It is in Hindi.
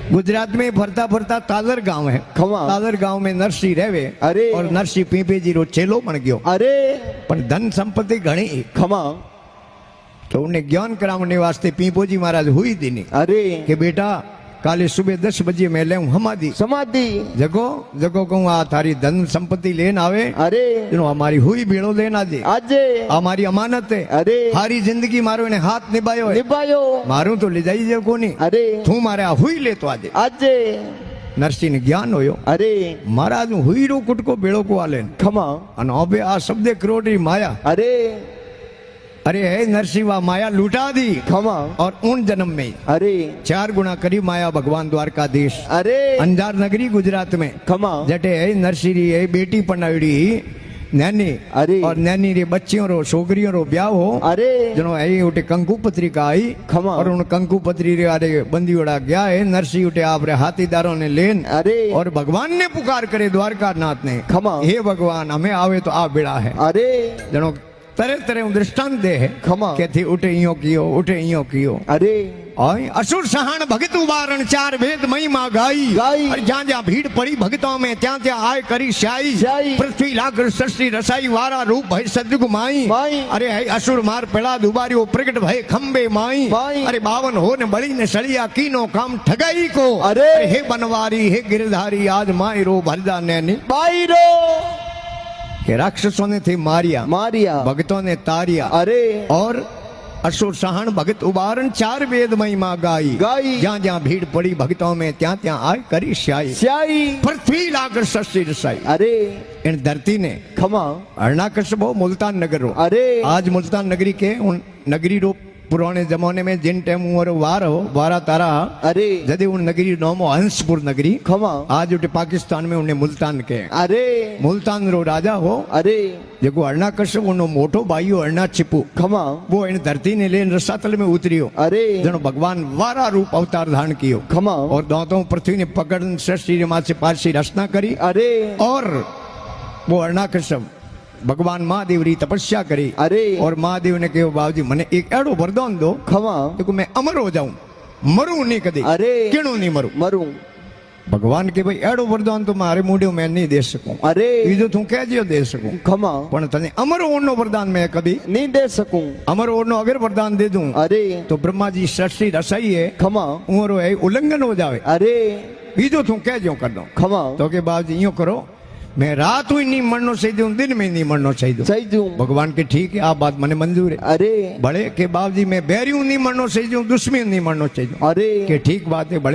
गुजरात में फरता फरता तालर गांव है। तालर गांव में नरसिंह रहवे। अरे और नरसिंह पीपे जी रो चेलो बन गयो। अरे पण धन संपत्ति घणी खमा तो उन्हें ज्ञान कराने वास्ते पीपो जी महाराज हुई थी नहीं। अरे कि बेटा काले सुबह 10 बजे मैं ले समाधि समाधि जगो जगो कहूँ आ थारी धन संपत्ति लेन आवे। अरे हमारी हुई भेड़ो लेना दे आजे हमारी अमानत है। अरे हारी जिंदगी मारो ने हाथ निभायो है। निभायो मारू तो ले जाई जे कोनी। अरे तू मारे आ हुई ले तो आजे आजे नरसिंह ने ज्ञान होयो। अरे महाराज हुई रो कुटको बेड़ो को आले खमा अन ओबे आ शब्दे करोड़ी माया। अरे अरे है नरसिंह वा माया लुटा दी खमा और उन जन्म में अरे 4 गुना करी माया भगवान द्वारकाधीश। अरे अंजार नगरी गुजरात में खमा जटे है नरसिंह है बेटी पनावड़ी नैनी। अरे और नैनी रे बच्चियों रो छोकरियों रो ब्याह हो। अरे जनो है उठे कंकु पत्रिका आई खमा और उन कंकु पत्री रे आरे बंदी उड़ा गया है। नरसिंह उठे आप रे हाथीदारों ने लेन। अरे और भगवान ने पुकार करे द्वारका नाथ ने खमा हे भगवान हमें आवे तो आ बेड़ा है। अरे जनो तरह तरह दृष्टांत दे है खमा के थी उठे इयो कियो उठे इयो कियो। अरे और असुर सहान भगत उबारण 4 वेद महिमा गाई। गाई और जहाँ जहाँ भीड़ पड़ी भगतों में त्या त्या आय करी शाई। शाई पृथ्वी लाकर सृष्टि रसाई वारा रूप भय सदगु माई। माई अरे है असुर मार पड़ा दुबारियो प्रकट भय खंबे माई। माई अरे 52 हो न बड़ी ने सड़िया कीनो काम ठगाई को। अरे हे बनवारी हे गिरधारी आज माई रो भरदा नैनी बाई रो के राक्षसों ने थे मारिया मारिया भगतों ने तारिया। अरे और असुर सहान भगत उबारण 4 वेद महिमा गाई। गाई जहाँ जहाँ भीड़ पड़ी भगतों में त्या त्या आय करी शाई। शाई पृथ्वी लाकर सृष्टि रसाई। अरे इन धरती ने खमा अर्णाकश्यप मुल्तान नगर रो। अरे आज मुल्तान नगरी के उन नगरी रो पुराने जमाने में जिन टाइम उमर वार हो वारा तारा। अरे जदे उन नगरी नोमो हंसपुर नगरी खमा आज उठे पाकिस्तान में उन्हें मुल्तान के। अरे मुल्तान रो राजा हो। अरे देखो अर्णाकश्यप उनो मोटो भाईयो अर्णाचिपु खमा वो इन धरती ने लेन रसातल में उतरियो। अरे जनो भगवान वारा रूप अवतार धारण कियो खमा और दांतों पृथ्वी ने पकड़ सृष्टि रे मासे पारसी रचना करी। अरे और वो अर्णाकश्यप भगवान महादेव री तपस्या करी। अरे और महादेव ने कहो बाबूजी मने एक एड़ो वरदान दो खमा देखो मैं अमर हो जाऊं मरू नहीं कदी। अरे क्यों नहीं मरू मरू भगवान के भाई एड़ो वरदान तो मारे मुंडे मैं नहीं दे सकूं। अरे बीजो तू कह दियो दे सकूं खमा पण तने अमर होनो वरदान मैं कभी नहीं दे सकूं। अमर होनो अगर वरदान दे दूं अरे तो ब्रह्मा जी सृष्टि रसाई है खमा उमरो है उल्लंघन हो जावे। अरे बीजो तू कह जो कर दो खमा तो के बाबूजी यूं करो मैं रात हुई नहीं मरनो सही दूं दिन में नहीं मरनो सही दूं। सही दूं भगवान के ठीक है आप बात मने मंजूर है। अरे बड़े के बाबूजी मैं बैरियों नहीं मरनो सही दूं दुश्मन नहीं मरनो सही दूं। अरे के ठीक बात है बड़े